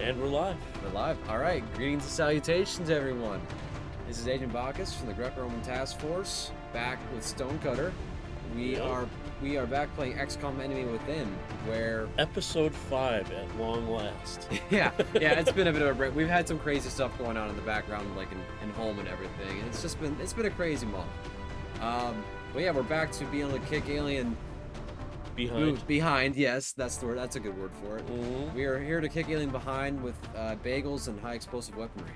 And we're live. We're live. All right. Greetings and salutations, everyone. This is Agent Bacchus from the Greco Roman Task Force, back with Stonecutter. We are back playing XCOM Enemy Within, where Episode 5 at long last. yeah, it's been a bit of a break. We've had some crazy stuff going on in the background, like in home and everything. And it's been a crazy month. But yeah, we're back to being able to kick alien behind. Yes, that's the word. That's a good word for it. Mm-hmm. We are here to kick alien behind with bagels and high explosive weaponry.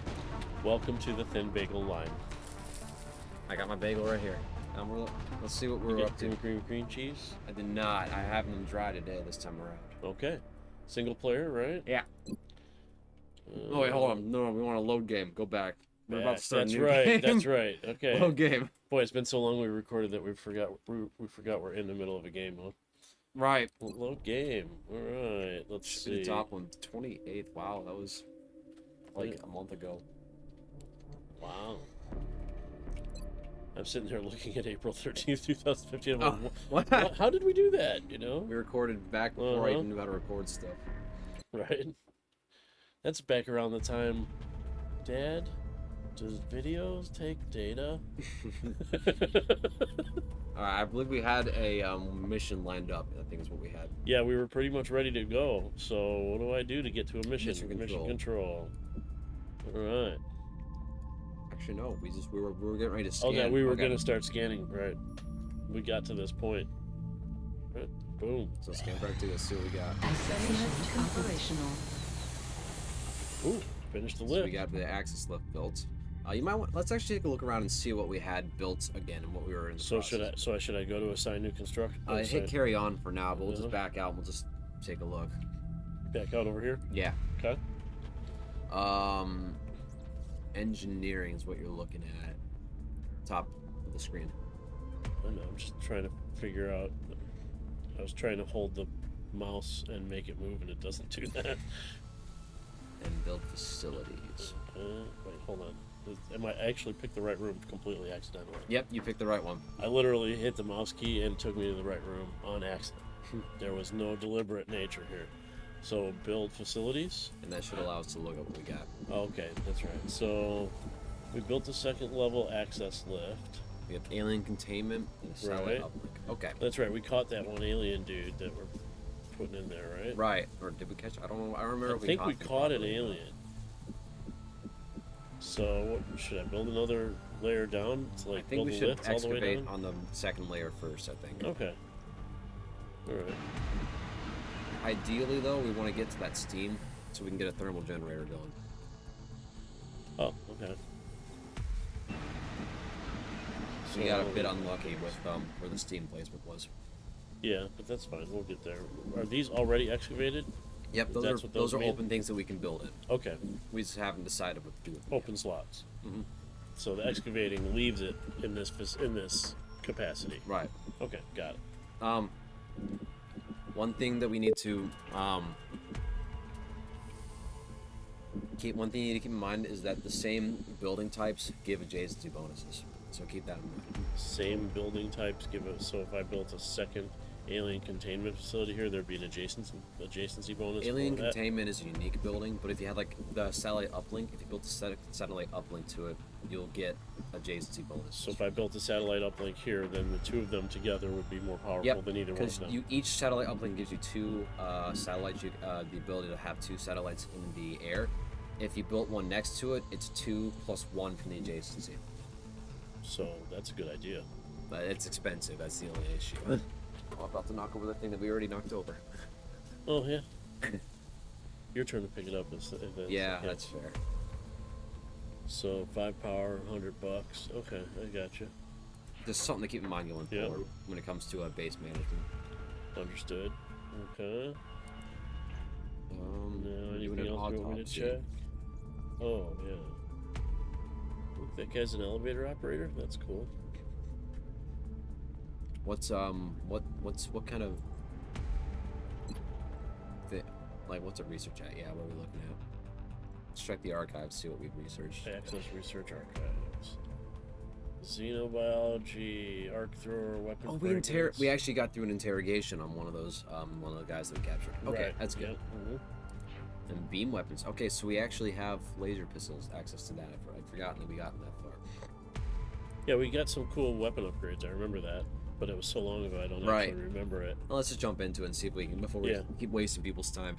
Welcome to the Thin Bagel line. I got my bagel right here. Let's see what we're up to. Green cheese? I did not. I have them dry today this time around. Okay. Single player, right? Yeah. Oh wait, hold on. No, we want a load game. Go back. We're about to start That's a new right. game. That's right. Okay. Load game. Boy, it's been so long we recorded that we forgot we're in the middle of a game, huh? Right. Load game. All right. Let's see. The top one, 28th. Wow, that was like a month ago. Wow. I'm sitting there looking at April 13th, 2015. I'm Oh, like, what? how did we do that, you know? We recorded back before I even knew how to record stuff. Right? That's back around the time, Dad, does videos take data? I believe we had a mission lined up. I think is what we had. Yeah, we were pretty much ready to go. So what do I do to get to a mission? Mission control. All right. Actually, no. We were getting ready to scan. Oh, yeah, we were going to start scanning. Right. We got to this point. Right. Boom. So scan back to this. See what we got. Assessment operational. Ooh, finished the lift. So we got the access lift built. You might want. Let's actually take a look around and see what we had built again and what we were in. So should I go to assign new construction? Hit carry on for now, but we'll just back out and we'll just take a look. Back out over here. Yeah. Okay. Engineering is what you're looking at. Top of the screen. I know. I'm just trying to figure out. I was trying to hold the mouse and make it move, and it doesn't do that. And build facilities. Wait, hold on. I actually picked the right room completely accidentally. Yep, you picked the right one. I literally hit the mouse key and it took me to the right room on accident. There was no deliberate nature here. So build facilities. And that should allow us to look at what we got. Okay, that's right. So we built the second level access lift. We have alien containment and a satellite Right. uplink. Okay. That's right. We caught that one alien dude that we're putting in there, right? Right. Or did we catch? I don't know. I remember. I think we caught an alien. So what, should I build another layer down to like I think build we the should lift all the way excavate down? on the second layer first. I think. Okay. All right. Ideally, though, we want to get to that steam so we can get a thermal generator going. Oh, okay. So we got a bit unlucky with where the steam placement was. Yeah, but that's fine. We'll get there. Are these already excavated? Yep, those are open things that we can build in. Okay. We just haven't decided what to do with them. Open slots. Mm-hmm. So the excavating leaves it in this capacity. Right. Okay, got it. One thing that we need to keep in mind is that the same building types give adjacency bonuses. So keep that in mind. Same building types give it. So if I built a second alien containment facility here, there'd be an adjacency bonus. Alien containment is a unique building, but if you had like the satellite uplink, if you built a satellite uplink to it, you'll get adjacency bonus. So if I built a satellite uplink here, then the two of them together would be more powerful than either one of them. Because each satellite uplink gives you two satellites, the ability to have two satellites in the air. If you built one next to it, it's 2 + 1 from the adjacency. So that's a good idea. But it's expensive. That's the only issue. I'm about to knock over the thing that we already knocked over. Oh yeah. Your turn to pick it up. Yeah, that's fair. So 5 power, $100. Okay, I got you. Just something to keep in mind going forward when it comes to base management. Understood. Okay. Now anything else you want me to check? Oh yeah. Look, that guy's an elevator operator. That's cool. What kind of what's it research at? Yeah, what are we looking at? Let's check the archives, see what we've researched. Access research archives. Xenobiology, arc thrower, weapon. Oh, we actually got through an interrogation on one of the guys that we captured. Okay, right. that's good. Yeah. And beam weapons. Okay, so we actually have laser pistols, access to that. I'd forgotten that we gotten that far. Yeah, we got some cool weapon upgrades. I remember that, but it was so long ago I don't Right. actually remember it. Well, let's just jump into it and see if we can, before we keep wasting people's time.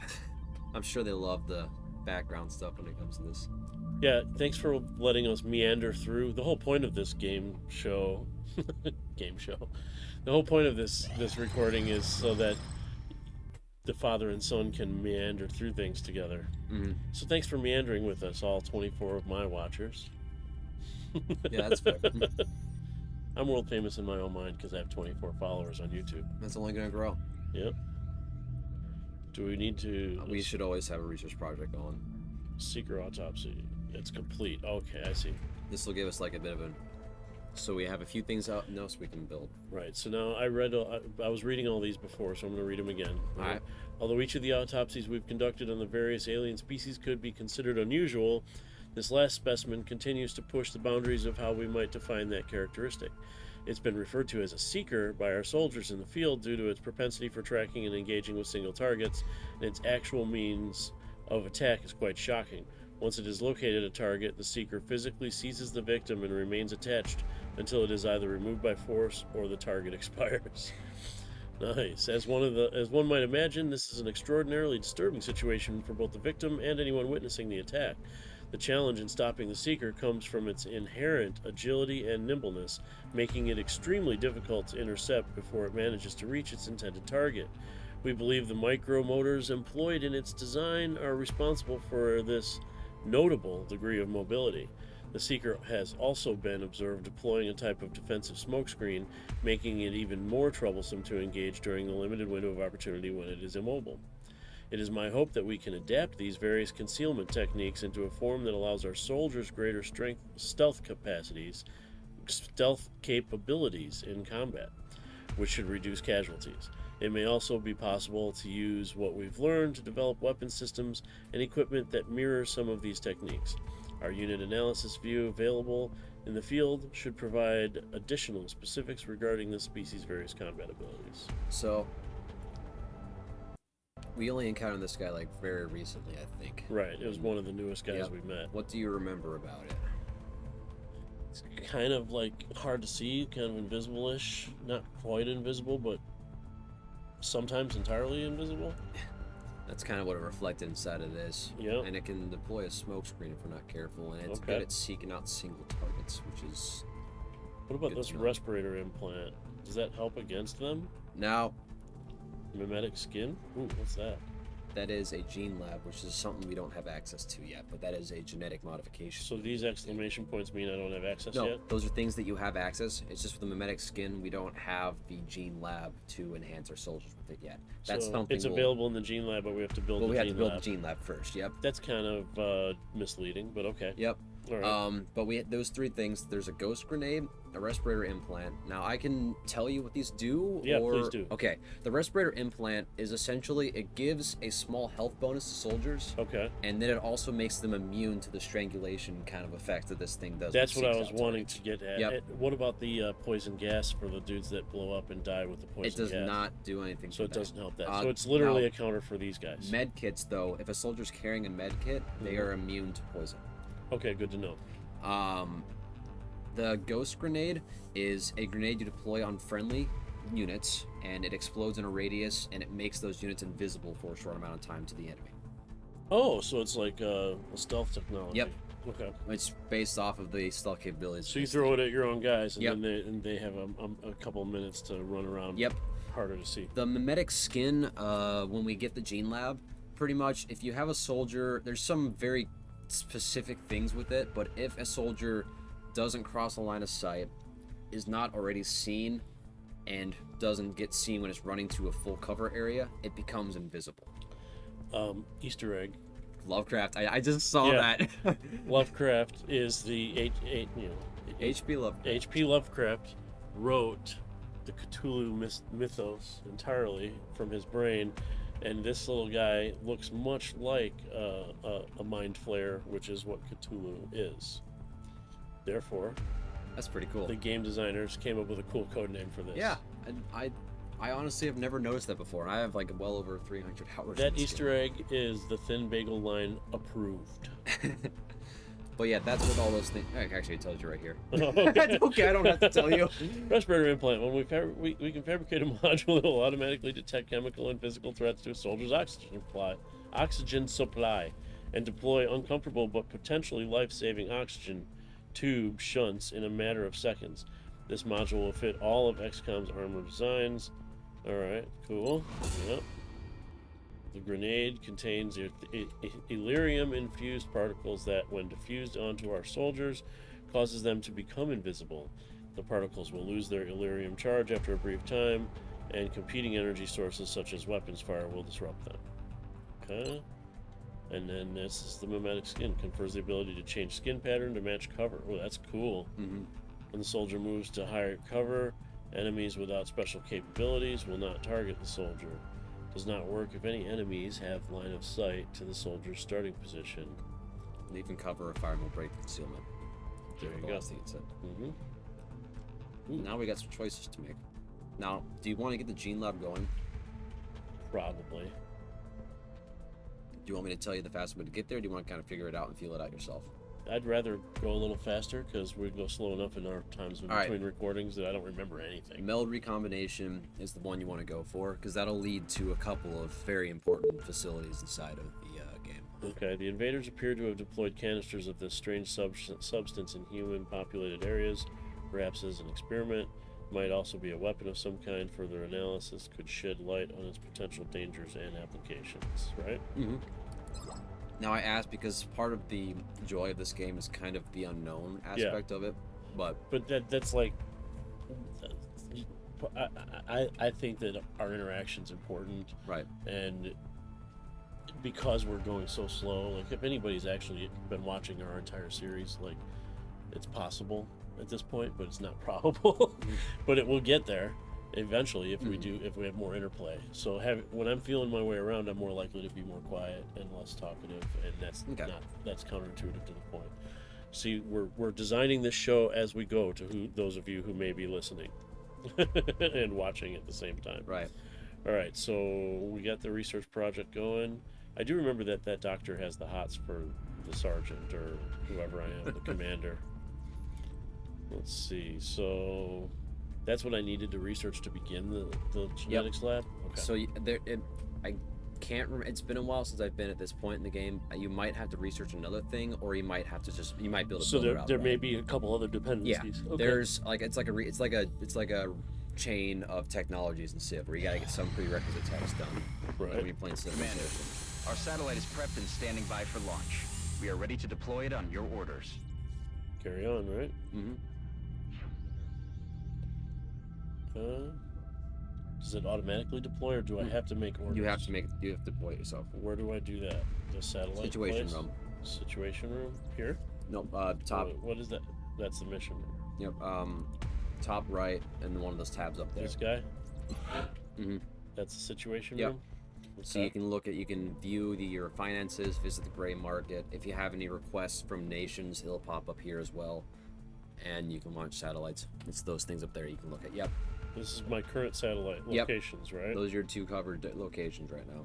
I'm sure they love the background stuff when it comes to this. Yeah, thanks for letting us meander through. The whole point of this game show, the whole point of this recording is so that the father and son can meander through things together. Mm-hmm. So thanks for meandering with us, all 24 of my watchers. Yeah, that's fair. I'm world famous in my own mind because I have 24 followers on YouTube. That's only going to grow. Yep. Do we need to... We should always have a research project going. Seeker autopsy. It's complete. Okay, I see. This will give us like a bit of a... So we have a few things out now so we can build. Right, so now I was reading all these before, so I'm going to read them again. All right. Although each of the autopsies we've conducted on the various alien species could be considered unusual, this last specimen continues to push the boundaries of how we might define that characteristic. It's been referred to as a seeker by our soldiers in the field due to its propensity for tracking and engaging with single targets, and its actual means of attack is quite shocking. Once it has located a target, the seeker physically seizes the victim and remains attached until it is either removed by force or the target expires. Nice. As one might imagine, this is an extraordinarily disturbing situation for both the victim and anyone witnessing the attack. The challenge in stopping the seeker comes from its inherent agility and nimbleness, making it extremely difficult to intercept before it manages to reach its intended target. We believe the micromotors employed in its design are responsible for this notable degree of mobility. The seeker has also been observed deploying a type of defensive smokescreen, making it even more troublesome to engage during the limited window of opportunity when it is immobile. It is my hope that we can adapt these various concealment techniques into a form that allows our soldiers greater stealth capabilities in combat, which should reduce casualties. It may also be possible to use what we've learned to develop weapon systems and equipment that mirror some of these techniques. Our unit analysis view available in the field should provide additional specifics regarding this species' various combat abilities. So, we only encountered this guy like very recently, I think. Right, it was one of the newest guys Yep. we met. What do you remember about it? It's kind of like hard to see, kind of invisible-ish. Not quite invisible, but sometimes entirely invisible. That's kind of what it reflected inside of this. Yep. And it can deploy a smoke screen if we're not careful, and it's Okay. good at seeking out single targets, which is... What about Good this to know. respirator implant? Does that help against them? Now, Mimetic skin? Ooh, what's that? that is a gene lab, which is something we don't have access to yet, but that is a genetic modification. So these exclamation points mean I don't have access No, yet? those are things that you have access. It's just with the mimetic skin, we don't have the gene lab to enhance our soldiers with it yet. That's So something it's available in the gene lab, but we have to build Well, the we have gene to build lab. the gene lab first. Yep. That's kind of misleading, but okay. Yep. All right. But we those three things. There's a ghost grenade, a respirator implant. Now I can tell you what these do. Yeah, or... please do. Okay. The respirator implant is essentially it gives a small health bonus to soldiers, Okay. and then it also makes them immune to the strangulation kind of effect that this thing does. That's when what it I was seeks out wanting targets. to get at. Yep. What about the poison gas for the dudes that blow up and die with the poison It does gas? not do anything. So for it that. doesn't help that. Uh, So it's literally now- a counter for these guys. Med kits, though, if a soldier's carrying a med kit, they Mhm. are immune to poison. Okay, good to know. The ghost grenade is a grenade you deploy on friendly units, and it explodes in a radius, and it makes those units invisible for a short amount of time to the enemy. Oh, so it's like a stealth technology. Yep. Okay. It's based off of the stealth capabilities. So you throw it at your own guys, and Yep. then they have a couple of minutes to run around. Yep. Harder to see. The mimetic skin, when we get the gene lab, pretty much if you have a soldier, there's some very specific things with it, but if a soldier doesn't cross a line of sight, is not already seen, and doesn't get seen when it's running to a full cover area, it becomes invisible. Easter egg. Lovecraft, I just saw Yeah. that. Lovecraft is the H.P. Lovecraft. H.P. Lovecraft wrote the Cthulhu mythos entirely from his brain, and this little guy looks much like a mind flayer, which is what Cthulhu is. Therefore, That's pretty cool. the game designers came up with a cool code name for this. Yeah, I I honestly have never noticed that before. I have like well over 300 hours. That Easter egg is the Thin Bagel line approved. But yeah, that's with all those things. Actually, it tells you right here. Okay. Okay, I don't have to tell you. Respirator implant. When we can fabricate a module that will automatically detect chemical and physical threats to a soldier's oxygen supply, and deploy uncomfortable but potentially life-saving oxygen tube shunts in a matter of seconds. This module will fit all of XCOM's armor designs. Alright, cool. Yep. The grenade contains Illyrium-infused particles that, when diffused onto our soldiers, causes them to become invisible. The particles will lose their Illyrium charge after a brief time, and competing energy sources such as weapons fire will disrupt them. Okay. And then this is the mimetic skin. Confers the ability to change skin pattern to match cover. Oh, that's cool. Mm-hmm. When the soldier moves to higher cover, enemies without special capabilities will not target the soldier. Does not work if any enemies have line of sight to the soldier's starting position. Leaving cover or fire will break the concealment. There you go. Mm-hmm. Now we got some choices to make. Now, do you want to get the gene lab going? Probably. Do you want me to tell you the fastest way to get there, or do you want to kind of figure it out and feel it out yourself? I'd rather go a little faster because we go slow enough in our times between recordings that I don't remember anything. Meld recombination is the one you want to go for because that'll lead to a couple of very important facilities inside of the game. Okay, the invaders appear to have deployed canisters of this strange substance in human-populated areas, perhaps as an experiment. Might also be a weapon of some kind. Further analysis could shed light on its potential dangers and applications, right? Mm-hmm. Now I ask because part of the joy of this game is kind of the unknown aspect of it, but that's like, I think that our interaction's important, right? And because we're going so slow, like if anybody's actually been watching our entire series, like it's possible at this point, but it's not probable. But it will get there eventually if we have more interplay. So when I'm feeling my way around, I'm more likely to be more quiet and less talkative, and that's counterintuitive to the point. See, we're designing this show as we go to those of you who may be listening and watching at the same time. Right. All right, so we got the research project going. I do remember that doctor has the hots for the sergeant or whoever I am, the commander. Let's see. So that's what I needed to research to begin the genetics lab. Okay. So I can't remember. It's been a while since I've been at this point in the game. You might have to research another thing, or you might have to you might build a builder out. So there may be a couple other dependencies. Yeah. Okay. There's like it's like a chain of technologies in Civ where you gotta get some prerequisite tasks done. Right. When you're playing Civ. Commander, our satellite is prepped and standing by for launch. We are ready to deploy it on your orders. Carry on, right? Mm-hmm. Does it automatically deploy, or do I have to make orders? You have to deploy it yourself. Where do I do that? The satellite Situation place? room. Situation room here. No, top. What is that? That's the mission room. Yep. Top right, and one of those tabs up there. This guy. Mm-hmm. That's the situation Yep. room. Okay. So you can view your finances, visit the gray market. If you have any requests from nations, it'll pop up here as well. And you can launch satellites. It's those things up there you can look at. Yep. This is my current satellite locations, right? Those are your two covered locations right now.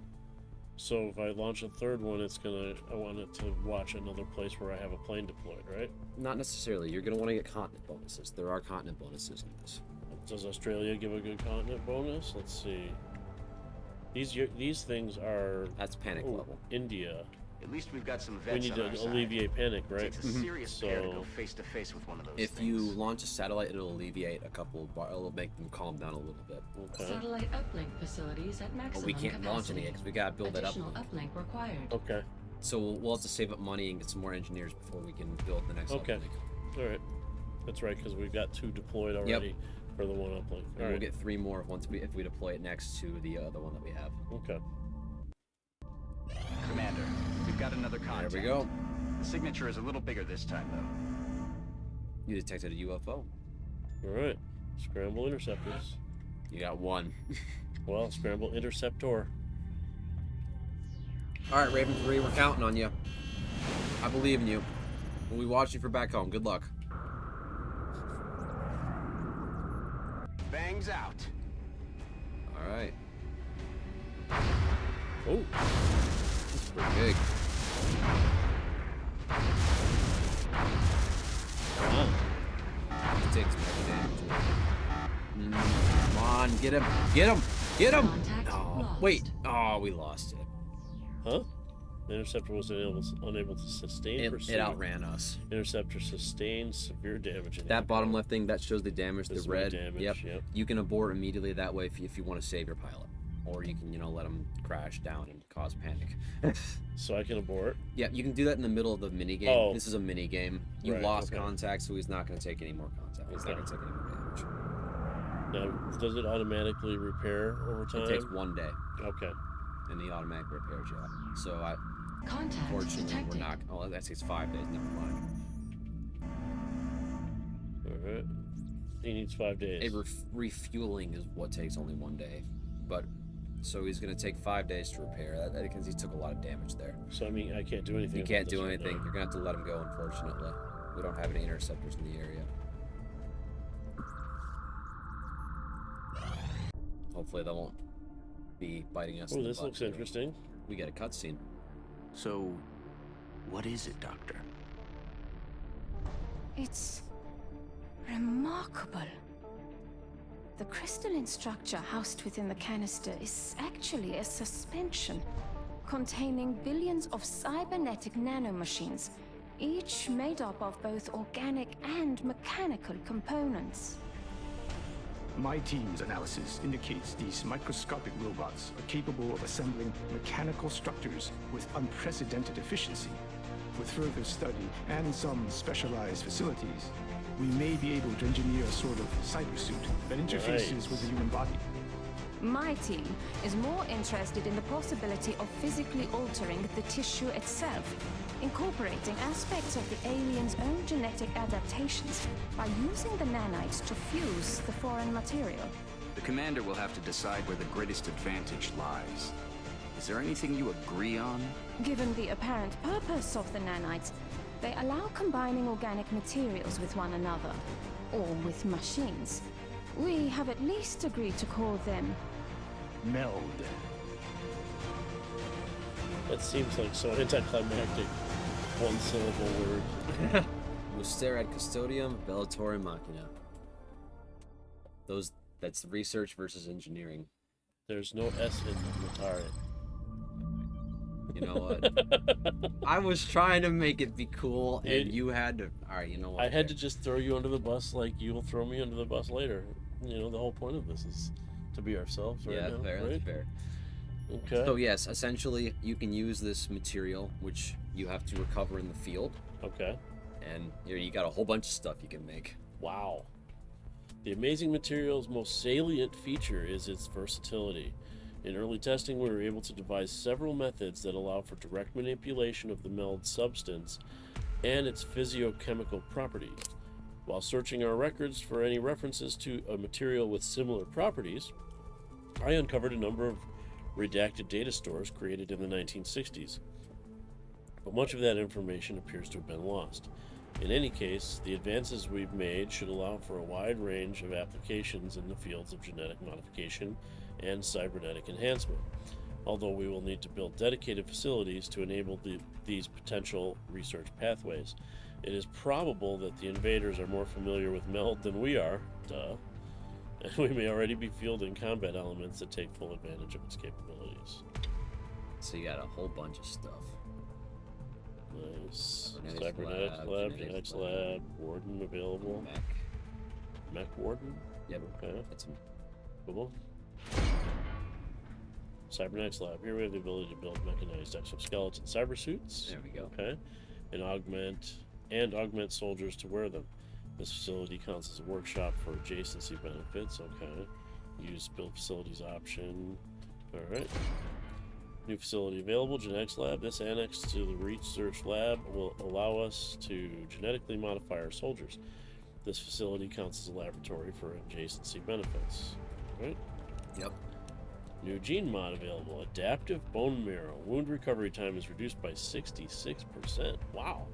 So if I launch a third one, I want it to watch another place where I have a plane deployed, right? Not necessarily. You're going to want to get continent bonuses. There are continent bonuses in this. Does Australia give a good continent bonus? Let's see. These things are... That's panic level. India. At least we've got some We vets need on to our side. alleviate panic, right? It takes a serious pair to So- go face to face with one of those If things. you launch a satellite, it'll alleviate a couple. It'll make them calm down a little bit. Okay. Satellite uplink facilities at maximum But we can't launch any capacity. because we gotta build that up. Additional uplink required. Okay. So we'll have to save up money and get some more engineers before we can build the next Okay. uplink. All right. That's right, because we've got 2 deployed already for the one uplink. And All we'll right. get 3 more if we deploy it next to the one that we have. Okay. Commander, we've got another contact. There we go. The signature is a little bigger this time, though. You detected a UFO. All right. Scramble interceptors. You got 1. Well, scramble interceptor. All right, Raven 3, we're counting on you. I believe in you. We'll be watching for back home. Good luck. Bangs out. All right. Oh, This is pretty big. wow. He takes mega damage. Come on, get him! Get him! Get him! Contact Oh, lost. wait. Oh, we lost it. Huh? The interceptor was unable to sustain pursuit. It outran us. Interceptor sustained severe damage. In That bottom left thing, that shows the damage, the This red. damage, Yep. yep. You can abort immediately that way if you want to save your pilot. Or you can, let him crash down and cause panic. So I can abort. Yeah, you can do that in the middle of the mini game. Oh. This is a mini game. You Right, lost okay. contact, so he's not going to take any more contact. He's not going to take any more damage. Now, does it automatically repair over time? It takes 1 day, Okay. and the automatic repairs you. So Contact unfortunately, detected. we're not. Oh, that takes 5 days. Never mind. All right. He needs 5 days. Refueling is what takes only 1 day, but so he's going to take 5 days to repair. That because he took a lot of damage there. So I mean, I can't do anything. You about can't this do right anything. now. You're going to have to let him go. Unfortunately, we don't have any interceptors in the area. Hopefully, they won't be biting us. Oh, in the this butt, looks too. interesting. We got a cutscene. So, what is it, Doctor? It's remarkable. The crystalline structure housed within the canister is actually a suspension containing billions of cybernetic nanomachines, each made up of both organic and mechanical components. My team's analysis indicates these microscopic robots are capable of assembling mechanical structures with unprecedented efficiency. With further study and some specialized facilities, we may be able to engineer a sort of cybersuit that interfaces with the human body. My team is more interested in the possibility of physically altering the tissue itself, incorporating aspects of the alien's own genetic adaptations by using the nanites to fuse the foreign material. The commander will have to decide where the greatest advantage lies. Is there anything you agree on? Given the apparent purpose of the nanites, they allow combining organic materials with one another, or with machines. We have at least agreed to call them Meld. That seems like so anticlimactic. One syllable word. Muster ad custodium, vellator machina. That's research versus engineering. There's no S in Mutare. You know what? I was trying to make it be cool, and It- you had to. All right, you know what? I had to just throw you under the bus like you'll throw me under the bus later. You know, the whole point of this is to be ourselves right Yeah, now, fair. right? That's fair. Okay. So yes, essentially, you can use this material, which you have to recover in the field, Okay. and you got a whole bunch of stuff you can make. Wow. The amazing material's most salient feature is its versatility. In early testing, we were able to devise several methods that allow for direct manipulation of the meld substance and its physiochemical properties. While searching our records for any references to a material with similar properties, I uncovered a number of redacted data stores created in the 1960s. But much of that information appears to have been lost. In any case, the advances we've made should allow for a wide range of applications in the fields of genetic modification and cybernetic enhancement, although we will need to build dedicated facilities to enable these potential research pathways. It is probable that the invaders are more familiar with MELD than we are, and we may already be fielding combat elements that take full advantage of its capabilities. So you got a whole bunch of stuff. Nice. Cybernetics Cybernetics lab, lab, genetics genetics lab. lab, warden available. Mech. Mech warden? Yep. Okay. That's Cool. Cybernetics lab. Here we have the ability to build mechanized exoskeleton cybersuits. There we go. Okay. And augment soldiers to wear them. This facility counts as a workshop for adjacency benefits. Okay. Use build facilities option. Alright. New facility available, genetics lab. This annex to the research lab will allow us to genetically modify our soldiers. This facility counts as a laboratory for adjacency benefits. Right? Yep. New gene mod available. Adaptive bone marrow. Wound recovery time is reduced by 66%. Wow.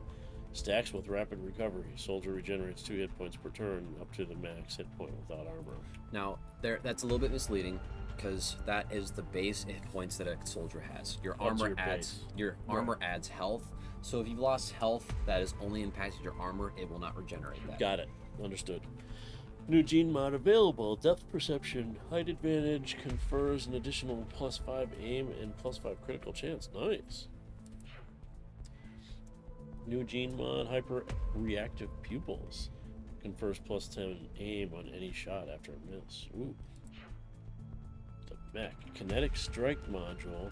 Stacks with rapid recovery. Soldier regenerates 2 hit points per turn up to the max hit point without armor. Now, that's a little bit misleading. because that is the base hit points that a soldier has. Your That's armor your adds base. your armor adds health. So if you've lost health that has only impacted your armor, it will not regenerate that. Got it. Understood. New gene mod available. Depth perception. Height advantage confers an additional +5 aim and +5 critical chance. Nice. New gene mod. Hyper reactive pupils. Confers +10 aim on any shot after a miss. Ooh. The mech. Kinetic strike module.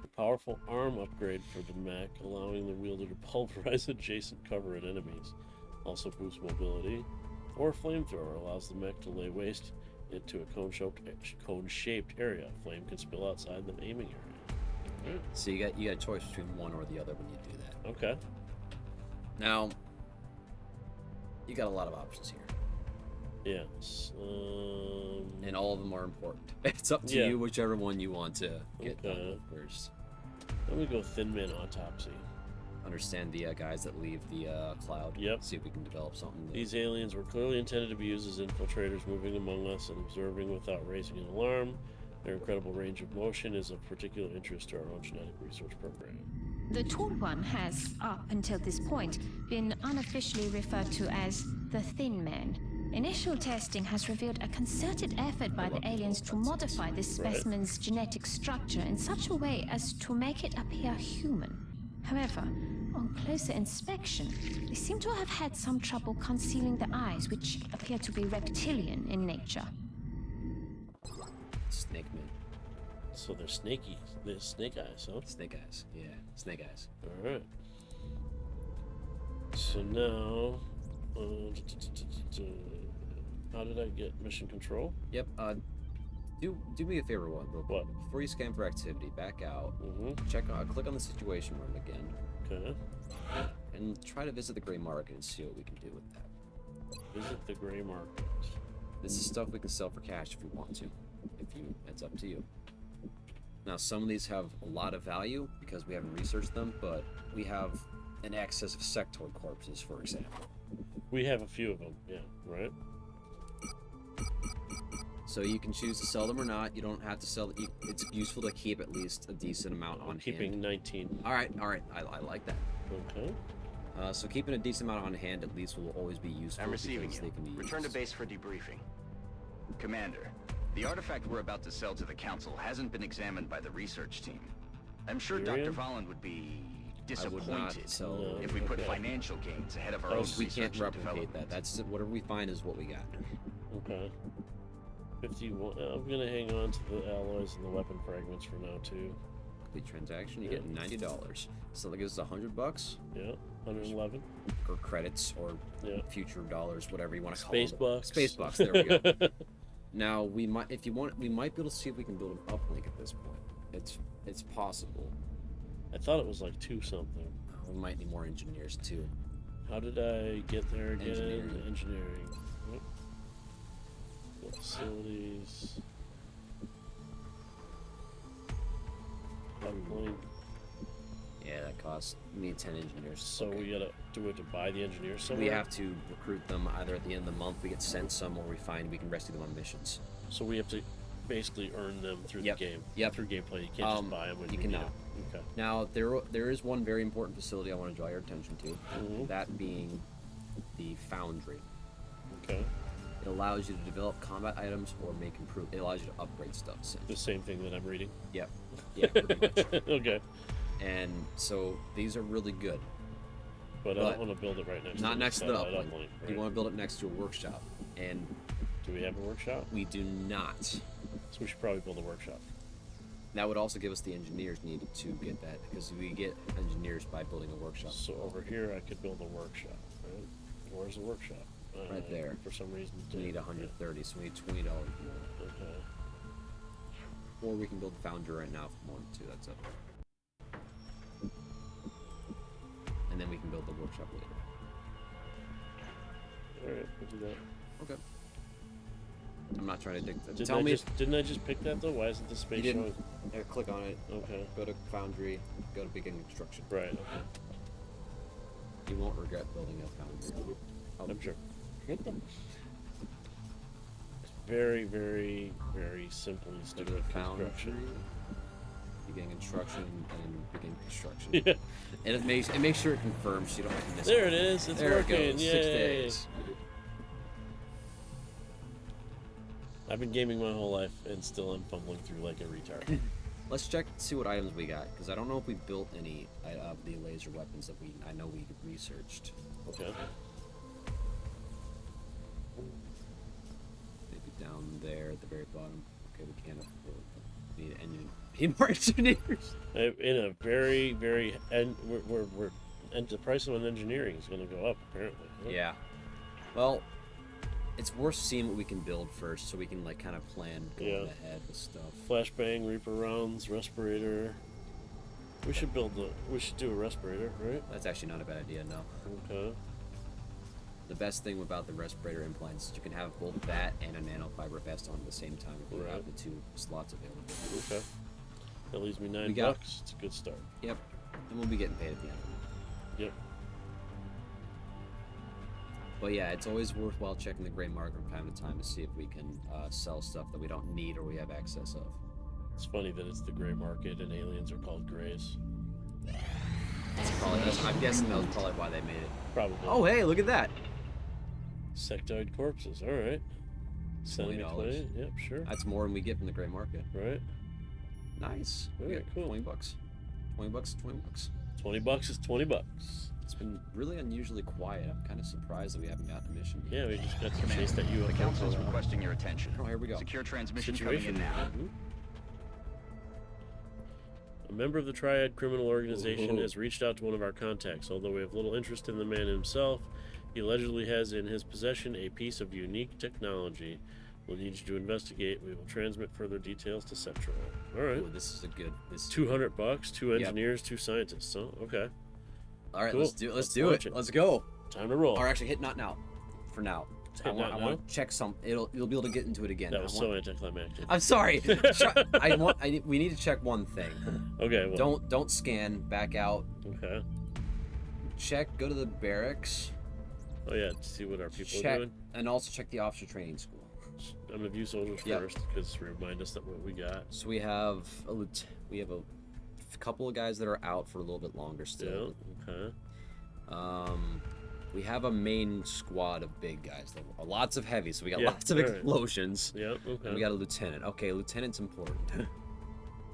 A powerful arm upgrade for the mech, allowing the wielder to pulverize adjacent cover and enemies. Also boosts mobility. Or flamethrower allows the mech to lay waste into a cone-shaped area. Flame can spill outside the aiming area. Alright. So you got a choice between one or the other when you do that. Okay. Now, you got a lot of options here, Yes. and all of them are important. It's up to Yeah. you whichever one you want to get done Okay. with first. Let me go Thin Man Autopsy. Understand the guys that leave the cloud. Yep. See if we can develop something. These aliens were clearly intended to be used as infiltrators, moving among us and observing without raising an alarm. Their incredible range of motion is of particular interest to our own genetic research program. The Tall One has, up until this point, been unofficially referred to as the Thin Man. Initial testing has revealed a concerted effort by the aliens to modify this Right. specimen's genetic structure in such a way as to make it appear human. However, on closer inspection, they seem to have had some trouble concealing the eyes, which appear to be reptilian in nature. Snake men. So they're snaky. They're snake eyes, huh? Snake eyes. Yeah, snake eyes. Alright. So now... how did I get mission control? Yep. Do me a favor, real quick. What? Before you scan for activity, back out. Mm-hmm. Click on the situation room again, Okay. and try to visit the gray market and see what we can do with that. Visit the gray market. This is stuff we can sell for cash if we want to. It's up to you. Now, some of these have a lot of value because we haven't researched them, but we have an excess of sectoid corpses, for example. We have a few of them, yeah, right? So you can choose to sell them or not. You don't have to sell. It's useful to keep at least a decent amount on Keeping hand. 19. All right. I like that. Okay. So keeping a decent amount on hand at least will always be useful. I'm receiving because you. They can be Return to used. base for debriefing. Commander, the artifact we're about to sell to the Council hasn't been examined by the research team. I'm sure Dr. Tyrion? Volland would be I would not disappointed sell. No. if we put Okay. financial gains ahead of our Oh, own so We research can't and replicate development. that. That's whatever we find is what we got. Okay. 51. I'm gonna hang on to the alloys and the weapon fragments for now, too. Complete transaction. You Yeah. get $90. So that gives us $100 Yeah. 111. or credits or Yeah. future dollars, whatever you want to call Space them. bucks. Space bucks. There we go. Now we might, if you want, we might be able to see if we can build an uplink at this point. It's possible. I thought it was like 2 something. We might need more engineers too. How did I get there again? Engineering. Engineering. Yep. Build facilities. Uplink. Yeah, that costs. We need 10 engineers. So we gotta do it to buy the engineers We somewhere? have to recruit them either at the end of the month. We get sent some, or we find we can rescue them on missions. So we have to basically earn them through Yep. the game. Yep. Through gameplay. You can't just buy them when you you cannot. need them. Okay. Now there is one very important facility I want to draw your attention to. Mhm. That being the foundry. Okay. It allows you to develop combat items or make improve. It allows you to upgrade stuff. essentially. The same thing that I'm reading. Yep. Yeah. Pretty much. Okay. And so these are really good. But I But don't want to build it right next to Not next to the satellite uplink. right? You want to build it next to a workshop, and Do we have a workshop? we do not. So we should probably build a workshop. That would also give us the engineers needed to get that, because we get engineers by building a workshop. So over here I could build a workshop, right? Where's the workshop? Right there. For some reason. We need 130, so we need $20 more. Okay. Or we can build the foundry right now if we want to. That's up. And then we can build the workshop later. Alright, we'll do that. Okay. I'm not trying to dig. Didn't I just pick that though? Why isn't the space You didn't. showing? Click on it. Okay. Go to foundry. Go to begin construction. Right, okay. You won't regret building a foundry. I'm sure. very, very, very simple and Go to stupid the foundry. construction. Beginning instruction and begin construction. Yeah. And it makes sure it confirms so you don't have to miss There it is. It's there working. it goes. Yay. 6 days. I've been gaming my whole life and still I'm fumbling through like a retard. Let's check see what items we got because I don't know if we built any of the laser weapons that I know we researched. Okay. Maybe down there at the very bottom. Okay, we can't afford. We need more engineers. In a very, very, and and the price of an engineering is going to go up apparently. Huh? Yeah. Well, it's worth seeing what we can build first, so we can like kind of plan going ahead with stuff. Flashbang, Reaper rounds, respirator. We should do a respirator, right? That's actually not a bad idea. No. Okay. The best thing about the respirator implants is you can have both that and a nanofiber vest on at the same time if you Right. have the 2 slots available. Okay. That leaves me $9. got- It's a good start. Yep. And we'll be getting paid at the end. Yep. But yeah, it's always worthwhile checking the gray market from time to time to see if we can sell stuff that we don't need or we have excess of. It's funny that it's the gray market and aliens are called grays. I'm guessing that was probably why they made it. Probably. Oh, hey, look at that. Sectoid corpses. All right. $20. Yep, sure. That's more than we get from the gray market. Right. Nice. We Very got cool. $20. $20. $20 is $20. It's been really unusually quiet. I'm kind of surprised that we haven't gotten a mission yet. Yeah, we just got to Commander, chase that UFO. the Council is for a while. requesting your attention. Oh, here we go. Secure transmission coming Situation. in now. Mhm. A member of the Triad criminal organization has reached out to one of our contacts. Although we have little interest in the man himself, he allegedly has in his possession a piece of unique technology. We'll need you to investigate. We will transmit further details to Central. All right. Ooh, this is a good. This is $200, 2 engineers, 2 scientists. Oh, okay. All right, Cool. let's do Let's it. launch it. Let's go. Time to roll. Or actually, hit not now. For now. I Hit want not to now? check some. You'll be able to get into it again. That was so anticlimactic. I'm sorry. We need to check one thing. Okay. Well. Don't scan. Back out. Okay. Check. Go to the barracks. Oh yeah. To see what our people Check are doing. and also check the officer training school. I'm gonna view soldiers Yep. first because remind us that what we got. So we have a couple of guys that are out for a little bit longer still. Yeah. Okay. We have a main squad of big guys. There are lots of heavy, so we got Yeah, lots of alright. explosions. Yep. Okay. And we got a lieutenant. Okay, lieutenant's important.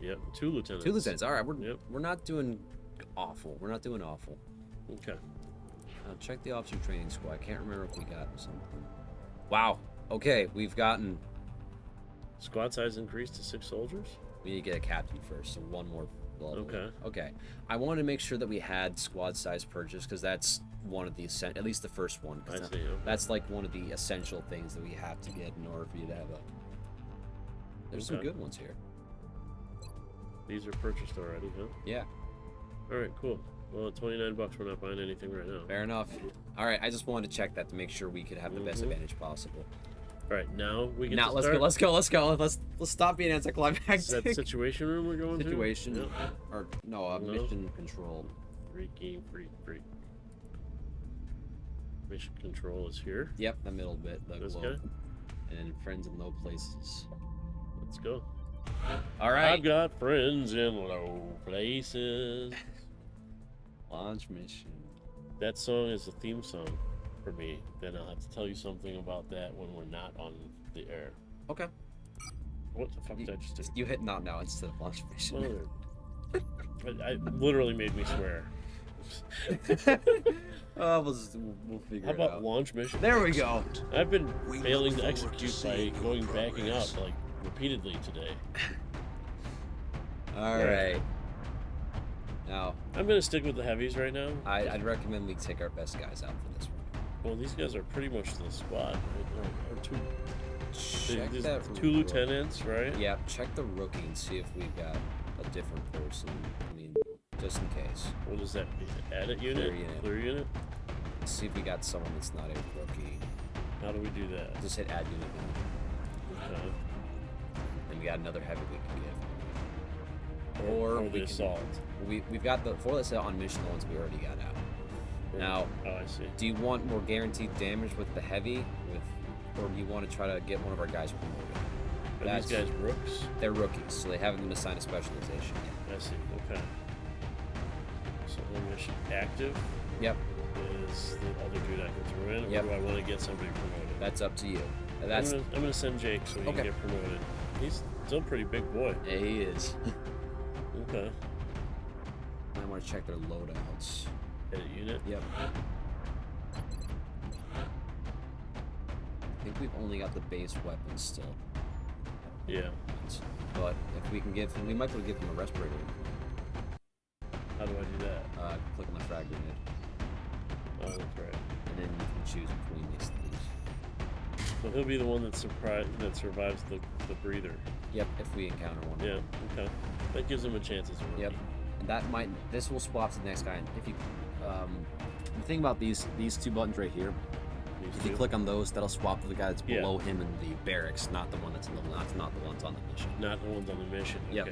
Yep. 2 lieutenants. 2 lieutenants. All right, Yep. we're not doing awful. We're not doing awful. Okay. Check the officer training school. I can't remember if we got something. Wow. Okay, we've gotten. Squad size increased to 6 soldiers. We need to get a captain first, so 1 more level. Okay. Okay. I wanted to make sure that we had squad size purchase because that's one of the at least the first one. 'Cause I see. Okay. That's like one of the essential things that we have to get in order for you to have a. There's some Okay. good ones here. These are purchased already, huh? Yeah. All right. Cool. Well, at $29, we're not buying anything right now. Fair enough. All right. I just wanted to check that to make sure we could have the best Mhm. advantage possible. All right. Now we get Now to let's start. go. Let's stop being Is that anticlimactic. situation room we're going Situation. to? Yep. Or no, No. mission control. Freak. Mission control is here. Yep, the middle bit, the This globe. guy? And then friends in low places. Let's go. All right. I've got friends in low places. Launch mission. That song is a theme song for me. Then I'll have to tell you something about that when we're not on the air. Okay. What the fuck did I just do? You hit not now instead of launch mission. I literally made me swear. We'll figure How it about out. launch mission? There we go. I've been failing to execute by backing up like repeatedly today. All right. Now, I'm gonna stick with the heavies right now. I'd recommend we take our best guys out for this one. Well, these guys are pretty much the squad, right? Or 2. Check There's that. 2 lieutenants, right? Yeah, check the rookie and see if we've got a different person. I mean, just in case. What does that mean? Edit unit? Clear unit. Clear unit? See if we got someone that's not a rookie. How do we do that? Just hit add unit now. Okay. And we got another heavy we can give. Or the we can, assault. We've got the 4 that's on mission, the ones we already got out. Now, Oh, I see. do you want more guaranteed damage with the heavy? With or do you want to try to get one of our guys promoted? Are these guys rooks? They're rookies, so they haven't been assigned a specialization yet. I see. Okay. So one mission active Yep, is the other dude I can throw in, or Yep. do I want to get somebody promoted? that's up to you. I'm That's gonna send Jake so he Okay. can get promoted. He's still a pretty big boy. yeah, he is. Okay. I want to check their loadouts. Edit unit. Yep. I think we've only got the base weapons still. Yeah. But if we can give him, we might be able to give him a respirator. How do I do that? Click on the frag grenade, Oh, that's right. and then you can choose between these things. So he'll be the one that survives the breather. Yep, if we encounter one. Yeah. Okay. That gives him a chance as a rookie. Yep. And this will swap to the next guy. And if you, the thing about these two buttons right here, These if you two. click on those, that'll swap to the guy that's Yeah. below him in the barracks, not the one that's in the not the ones on the mission. Not the ones on the mission. Okay. Yep.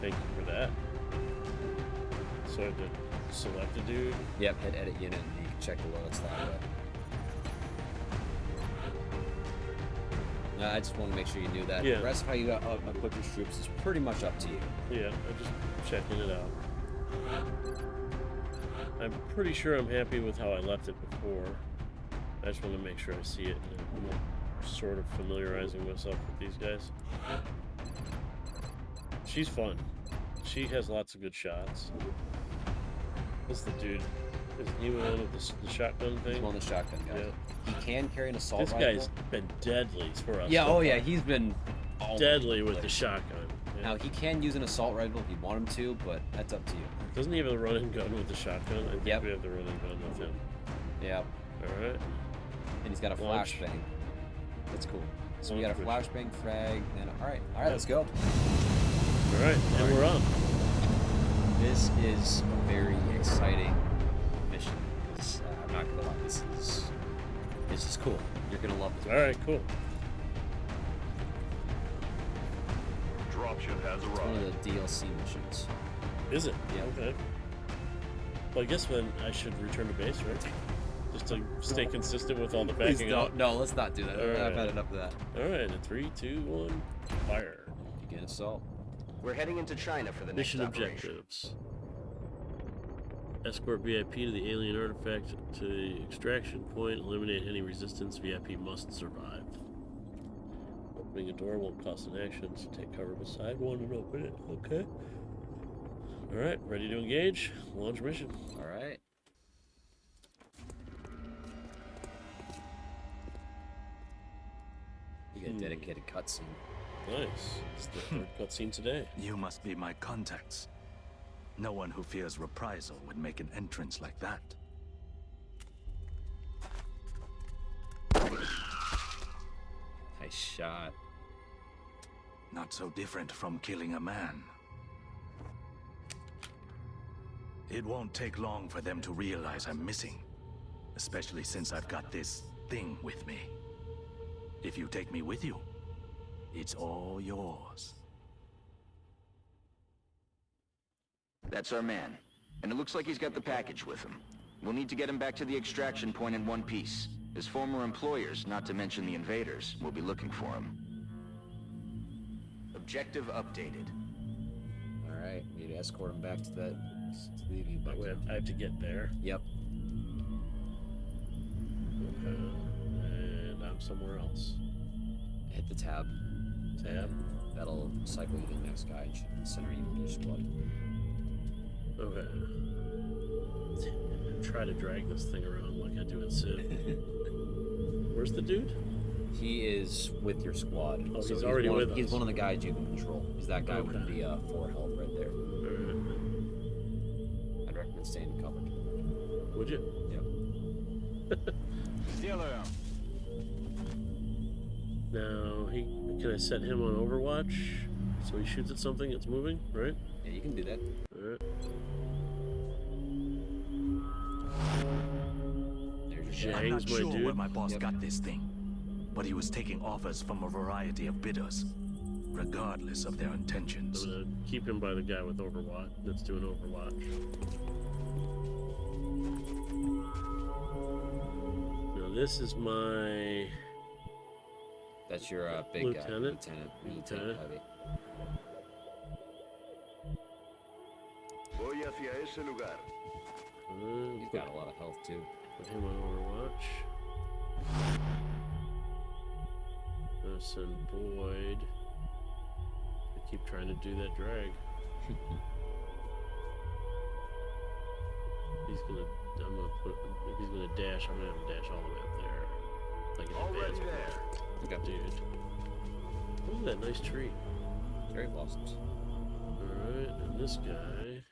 Thank you for that. So I have to select a dude. Yep, hit edit unit and you can check the loads that way. I just want to make sure you knew that. Yeah. The rest of how you equip your troops is pretty much up to you. Yeah, I'm just checking it out. I'm pretty sure I'm happy with how I left it before. I just want to make sure I see it. And I'm sort of familiarizing myself with these guys. She's fun. She has lots of good shots. What's the dude? Isn't he one of the shotgun thing? He's one of the shotgun guys. Yeah. He can carry an assault This rifle. guy's been deadly for us. Yeah, so oh yeah, far. he's been all Deadly over with the the place. shotgun. Yeah. Now he can use an assault rifle if you want him to, but that's up to you. Doesn't he have a running gun with the shotgun? I think Yep. we have the running gun with him. Yeah, Alright. and he's got a Launch. flashbang. That's cool. So we got a Launch flashbang frag, and all right, let's go. Alright, and we're on. This is a very exciting mission. 'Cause, I'm not gonna lie, this is cool. You're gonna love this. Alright, cool. Dropship has It's one arrived. of the DLC missions. Is it? Yeah. Okay. Well, I guess then I should return to base, right? Just to stay consistent with all the Please backing don't. up. No, let's not do that. All I've right. had enough of that. Alright, in 3, 2, 1, fire. Begin assault. We're heading into China for the Mission next operation. objectives. Escort VIP to the alien artifact to the extraction point. Eliminate any resistance. VIP must survive. Opening a door won't cost an action, so take cover beside one and open it. Okay. Alright, ready to engage. Launch mission. All right. You get a dedicated cutscene. Nice. It's the third cutscene today. You must be my contacts. No one who fears reprisal would make an entrance like that. Nice shot. Not so different from killing a man. It won't take long for them to realize I'm missing. Especially since I've got this thing with me. If you take me with you, it's all yours. That's our man. And it looks like he's got the package with him. We'll need to get him back to the extraction point in one piece. His former employers, not to mention the invaders, will be looking for him. Objective updated. All right. We need to escort him back to the view But bunker. I have to get there. Yep. Okay. And I'm somewhere else. Hit the tab. Tab. That'll cycle you to the next guy and should center you in your squad. Okay. Try to drag this thing around like I do in Civ. Where's the dude? He is with your squad. Oh, he's already one, with He's us. one of the guys you can control. He's that guy with Okay. the 4 health right there. Alright. I'd recommend staying covered. Would you? Yep. Dealer. Now, can I set him on Overwatch? So he shoots at something that's moving, right? Yeah, you can do that. Alright. There's your Yeah. guy. I'm not Hangs my sure dude. where my boss Yep. got this thing. But he was taking offers from a variety of bidders. Regardless of their intentions. I'm gonna keep him by the guy with Overwatch that's doing Overwatch. Now this is my That's your big guy. Lieutenant. Lieutenant Heavy. He's got a lot of health too. Put him on Overwatch. Gonna send Boyd. I keep trying to do that drag. He's gonna. I'm gonna put. If he's gonna dash, I'm gonna have him dash all the way up there. Like an advance there. Okay. Dude. Look at that nice tree. Cherry blossoms. Alright, and this guy.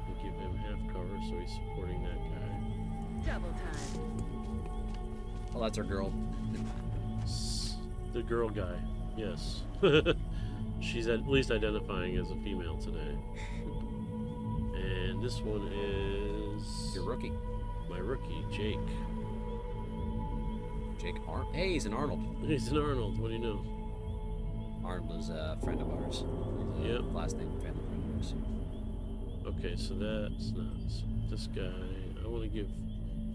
We'll give him half cover so he's supporting that guy. Double time. Oh, that's our girl. The girl guy, yes. She's at least identifying as a female today. And this one is Your rookie. my rookie, Jake. Jake Arnold. Hey, he's an Arnold. He's an Arnold. What do you know? Arnold was a friend of ours. He's a Yep. Last name family friend of ours. Okay, so that's nuts. This guy, I want to give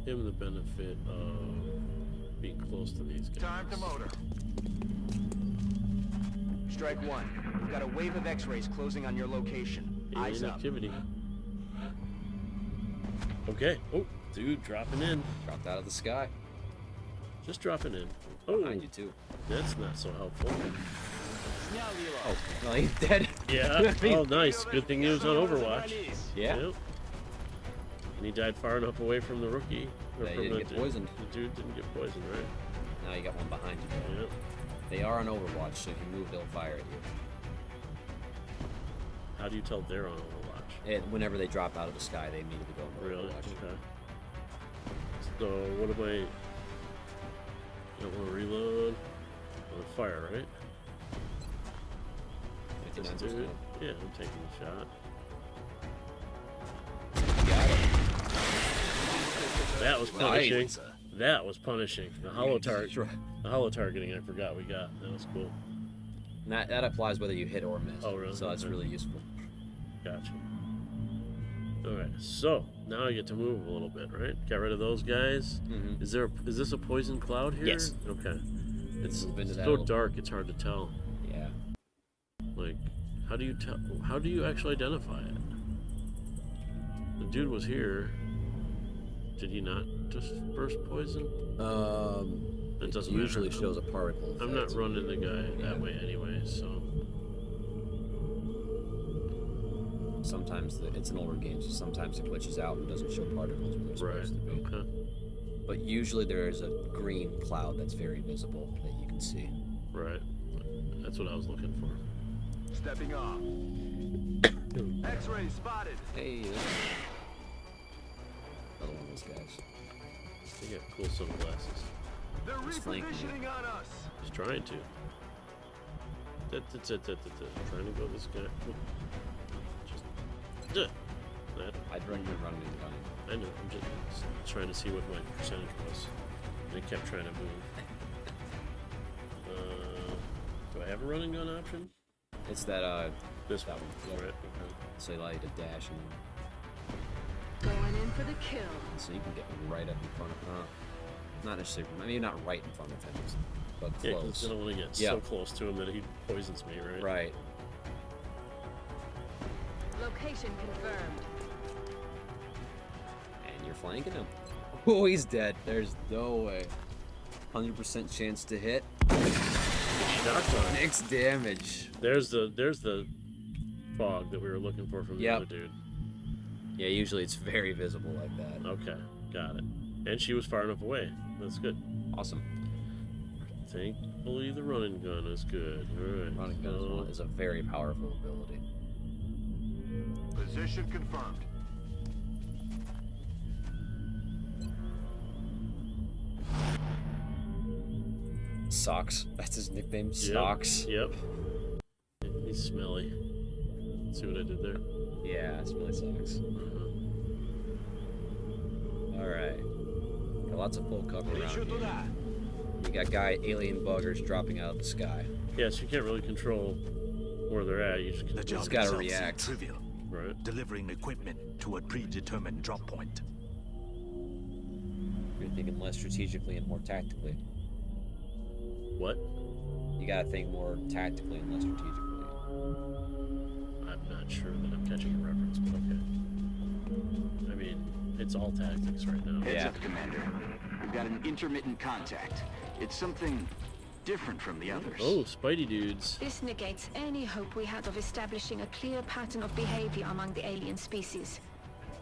him the benefit of being close to these guys. Time to motor. Strike one. We've got a wave of X-rays closing on your location. Eyes Alien up. activity. Okay. Oh, dude, dropping in. Dropped out of the sky. Just dropping in. Oh, Behind you too. that's not so helpful. Oh, no, he's dead. Yeah. Oh, nice. Good thing he was on Overwatch. Yeah. Yep. And he died far enough away from the rookie. Or Yeah, he from didn't the get dude. poisoned. The dude didn't get poisoned, right? Now you got one behind you. Yep. They are on Overwatch, so if you move, they'll fire at you. How do you tell they're on Overwatch? And whenever they drop out of the sky, they immediately go into Really? Overwatch. Okay. So what am I? I don't want to reload. I want to fire, right? 59 Let's do it. Yeah, I'm taking the shot. Got it. That was Nice. punishing. That was punishing. The hollow targeting I forgot we got. That was cool. And that applies whether you hit or miss. Oh, really? So that's Okay. really useful. Gotcha. Alright, so now I get to move a little bit, right? Got rid of those guys. Mm-hmm. Is this a poison cloud here? Yes. Okay. It's Move into that so little- dark it's hard to tell. Yeah. Like, how do you tell? How do you actually identify it? The dude was here. Did he not just burst poison? It doesn't usually matter. shows a particle. I'm not effect. running the guy that way anyway, so. Sometimes it's an older game, so sometimes it glitches out and doesn't show particles where they're Right. supposed to be. Okay. But usually there is a green cloud that's very visible that you can see. Right. That's what I was looking for. Stepping off. X-ray spotted. Hey, there's another one of those guys. They got cool sunglasses. They're He's flanking you. repositioning on us. He's trying to. Trying to go this guy. Just. That. I'd recommend running and gunning. I know. I'm just trying to see what my percentage was. They kept trying to move. Do I have a run and gun option? It's that This that one. one. Right. Yeah. Okay. So you allow you to dash and Going in for the kill. so you can get right up in front of not necessarily, I mean not right in front of him, but Yeah, 'cause close. I don't want to get Yeah. so close to him that he poisons me, right? Right. Location confirmed. And you're flanking him. Oh, he's dead. There's no way. 100% chance to hit. Shocked on. 6 damage. There's the fog that we were looking for from the Yep. other dude. Yeah, usually it's very visible like that. Okay, got it. And she was far enough away. That's good. Awesome. Thankfully, the running gun is good. All right. Running gun is a very powerful ability. Position confirmed. Socks. That's his nickname. Socks. Yep. He's smelly. See what I did there? Yeah, smelly socks. Alright. Got lots of full cover around here. You got alien buggers dropping out of the sky. Yeah, so you can't really control where they're at. You just The can. job gotta itself react. seemed trivial. Right. delivering equipment to a predetermined drop point. You're thinking less strategically and more tactically. What? You gotta think more tactically and less strategically. I'm not sure that I'm catching a reference, but okay. I mean, it's all tactics right now. Heads Yeah. up, Commander. We've got an intermittent contact. It's something different from the others. Oh, Spidey dudes. This negates any hope we had of establishing a clear pattern of behavior among the alien species.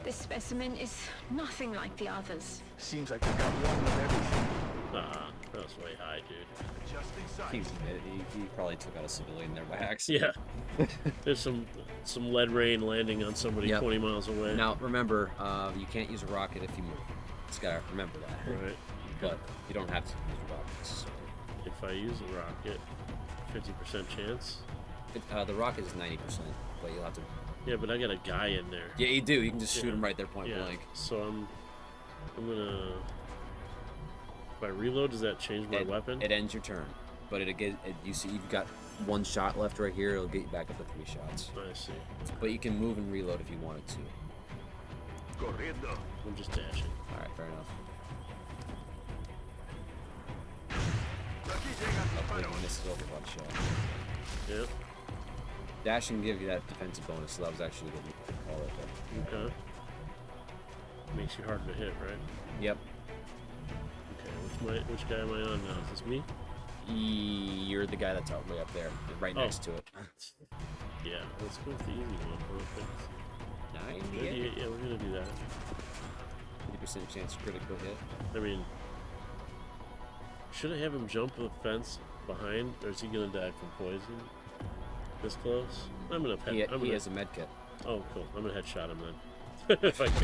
This specimen is nothing like the others. Seems like we've got one of everything. That was way high, dude. He's admitted he probably took out a civilian there by accident. Yeah. There's some lead rain landing on somebody Yep. 20 miles away. Now remember, you can't use a rocket if you move. Just gotta remember that. Right. But you don't have to use rockets. So. If I use a rocket, 50% chance. The rocket is 90%, but you'll have to. Yeah, but I got a guy in there. Yeah, you do. You can just shoot Yeah. him right there, point Yeah. blank. So I'm gonna. If I reload, does that change my weapon? It ends your turn, but you see you've got one shot left right here. It'll get you back up to 3 shots. I see. But you can move and reload if you wanted to. I'm just dashing. All right, fair enough. Hopefully he misses overwatch shot. Yep. Dashing give you that defensive bonus, so that was actually a good call right there. Okay. Makes you harder to hit, right? Yep. Okay. Which guy am I on now? Is this me? You're the guy that's out way up there, right next to it. Yeah. Let's go with the easy one. Perfect. 98. Yeah, we're gonna do that. 50% chance critical hit. I mean, should I have him jump the fence behind, or is he gonna die from poison? This close? I'm gonna. He has a med kit. Oh, cool. I'm gonna headshot him then, if I can.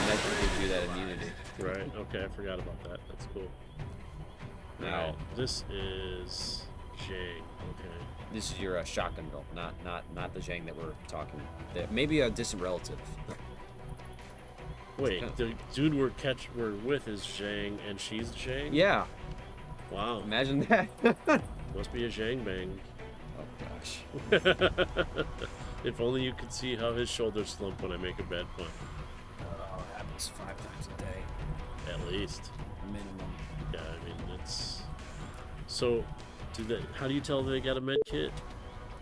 Med kit gives you that immunity. Right. Okay, I forgot about that. That's cool. Now, Alright, this is Zhang. Okay. this is your shotgun girl, not the Zhang that we're talking. Maybe a distant relative. Wait, the dude we're with is Zhang, and she's Zhang? Yeah. Wow. Imagine that. Must be a Zhang bang. Oh gosh. If only you could see how his shoulders slump when I make a bad pun. Happens 5 times a day, At least. minimum. Yeah, I mean, it's... So, how do you tell they got a med kit?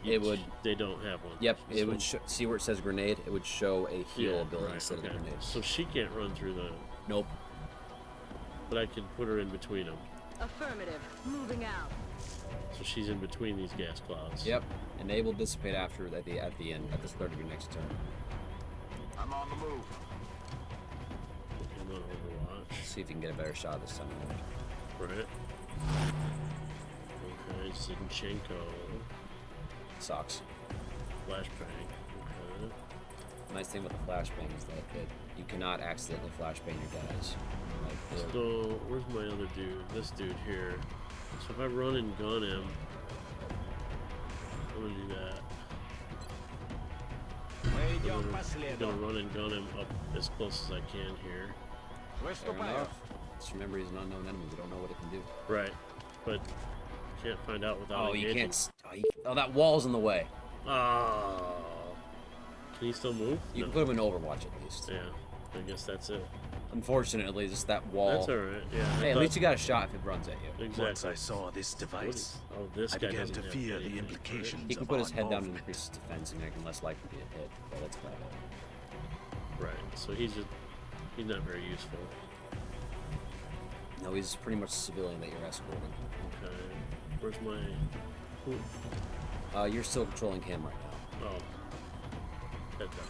They don't have one. Yep. It So- would see where it says grenade. It would show a heal Yeah, ability right, instead okay. of the grenade. So she can't run through the... Nope. But I could put her in between them. Affirmative. Moving out. So she's in between these gas clouds. Yep. And they will dissipate after at the end at the start of your next turn. I'm on the move. I'm on Overwatch. See if you can get a better shot this time around. Right. Okay, Zinchenko. Socks. Flashbang. Okay. Nice thing with the flashbang is that you cannot accidentally flashbang your guys. Like, So, where's my other dude? This dude here. So if I run and gun him, I'm gonna do that. I'm gonna run and gun him up as close as I can here. fair enough. Just remember he's an unknown enemy. We don't know what it can do. Right. But can't find out without Oh, you engaging. can't. Oh, that wall's in the way. Oh. Can he still move? You No. can put him in Overwatch at least. Yeah. I guess that's it. Unfortunately, just that wall. That's alright. Yeah. Hey, at least you got a shot if it runs at you. Exactly. Once I saw this device, Oh, this I guy began doesn't to have fear anything, the right? implications He can of put our his head down and involvement. increase his defense and make him less likely to get hit. But that's about it. Right. So he's not very useful. No, he's pretty much a civilian that you're escorting. Okay. Where's my... You're still controlling him right now. Oh. Head down.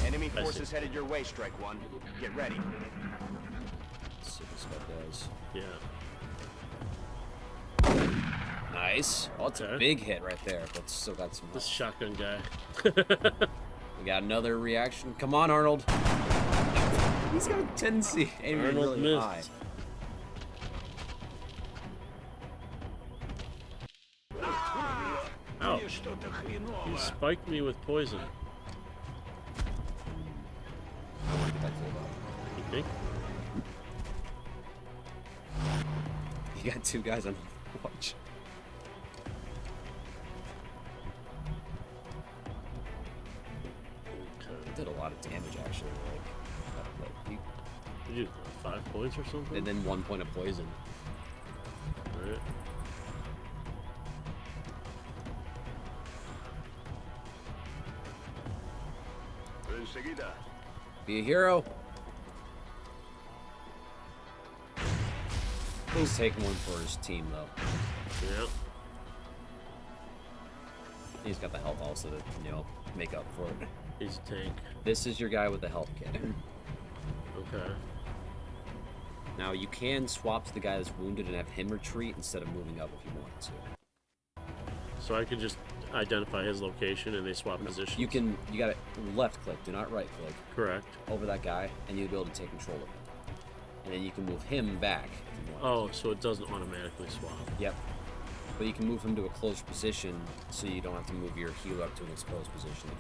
Enemy I see. forces headed your way, Strike One. Get ready. Let's see what this guy does. Yeah. Nice. Oh, it's a Okay. big hit right there, but still got some. This shotgun guy. We got another reaction. Come on, Arnold. He's got a tendency aiming Arnold really missed. high. Ouch. You spiked me with poison. I want to get back to the You think? You got 2 guys on watch. did a lot of damage actually. Like Did you 5 points or something? and then 1 point of poison. Right. Be a hero. He's taking one for his team though. Yeah. He's got the health also to, you know, make up for it. He's a tank. This is your guy with the health kit. Okay. Now you can swap to the guy that's wounded and have him retreat instead of moving up if you want to. So I could just identify his location and they swap positions. You can, you gotta left click, do not right click, Correct. over that guy, and you'll be able to take control of him. And then you can move him back if you want. Oh, so it doesn't automatically swap. Yep. But you can move him to a closed position, so you don't have to move your healer up to an exposed position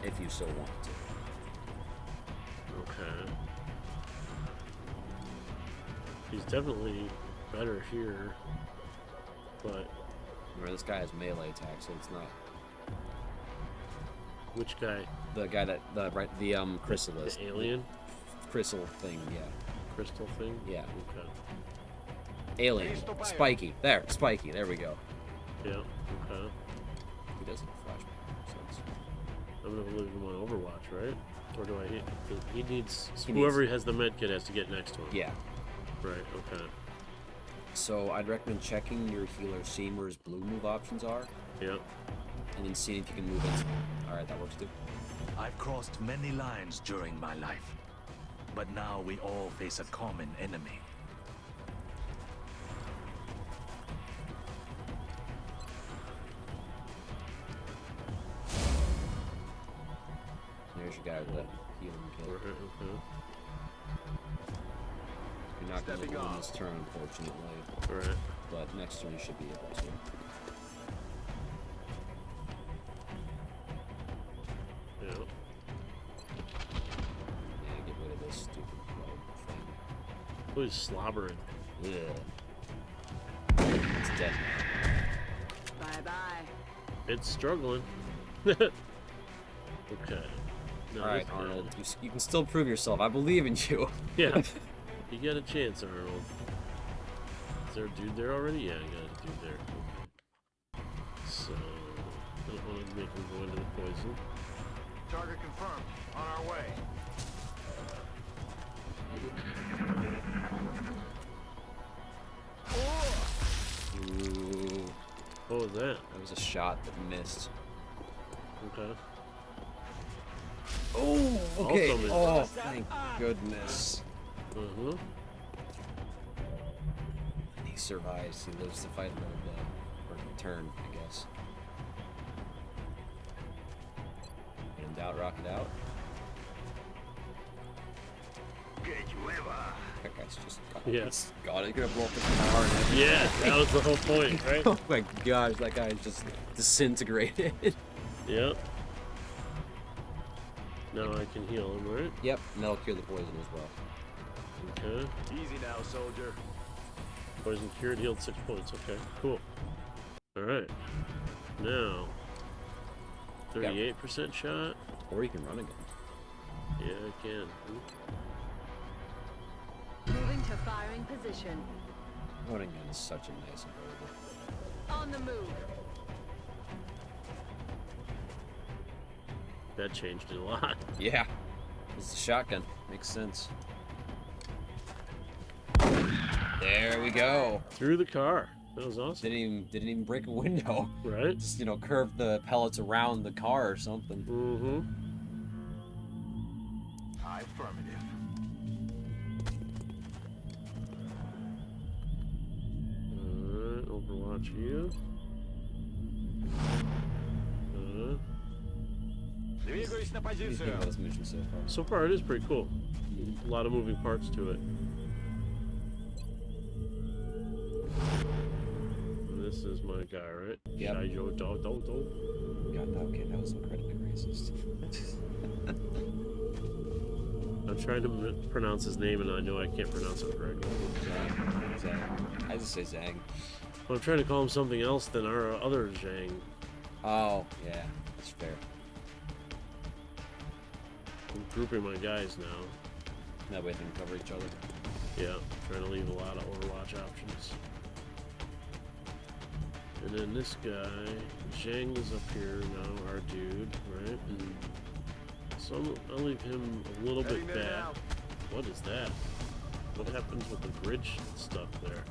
if you so want to. Okay. He's definitely better here, but Remember, this guy has melee attack, so it's not which guy? the guy that the chrysalis, The alien crystal thing. Yeah, crystal thing? yeah. Okay. Alien, spiky. There, spiky. There we go. Yeah, okay. He doesn't have flashback. So it's- I'm gonna leave him on Overwatch, right? Or do I hit? He needs. He Whoever has the med kit has to get next to him. Yeah. Right, okay. So I'd recommend checking your healer, seeing where his blue move options are, Yeah. and then seeing if you can move it. All right, that works too. I've crossed many lines during my life, but now we all face a common enemy. There's your guy with that healing kill. Right, okay. You're not going to win this turn, unfortunately, Right. but next turn you should be able to. Yeah. Yeah, get rid of this stupid rogue thing. Who's slobbering? Yeah. It's dead now. Bye-bye. It's struggling. Okay. No, All right, he's Arnold, dead. you can still prove yourself. I believe in you. Yeah. You got a chance, Arnold. Is there a dude there already? Yeah, I got a dude there. Okay. So, I don't want to make him go into the poison. Target confirmed. On our way. Ooh, What was that? that was a shot that missed. Okay. Oh, okay. Also missed. Oh, thank goodness. Uh-huh. And he survives. He lives to fight another day. Or turn, I guess. When in doubt, rock it out. That guy's just gone. Yeah. He's gone. He's gonna blow up the car and everything. Yeah, that was the whole point, right? Oh my gosh, that guy is just disintegrated. Yep. Now I can heal him, right? Yep, and that'll cure the poison as well. Okay. Easy now, soldier. Poison cured, healed 6 points. Okay, cool. Alright. Now, 38% shot. Or you can run again. Yeah, I can. Moving to firing position. Running again is such a nice ability. On the move. That changed it a lot. Yeah, it's a shotgun. Makes sense. There we go. Through the car. That was awesome. Didn't even break a window. Right? Just, you know, curved the pellets around the car or something. Mm-hmm. Affirmative. Alright, Overwatch you. Двигаюсь на What do you think позицию. about this mission so far? So far, it is pretty cool. A lot of moving parts to it. And this is my guy, right? Yep. Shaijo Do Do Do. God, okay, that was incredibly racist. I'm trying to pronounce his name, and I know I can't pronounce it correctly. Zhang. I just say Zhang. But I'm trying to call him something else than our other Zhang. Oh, yeah, that's fair. I'm grouping my guys now. That way they can cover each other. Yeah, trying to leave a lot of Overwatch options. And then this guy, Zhang is up here now, our dude, right? And so I'll leave him a little bit back. What is that? What happens with the bridge stuff there?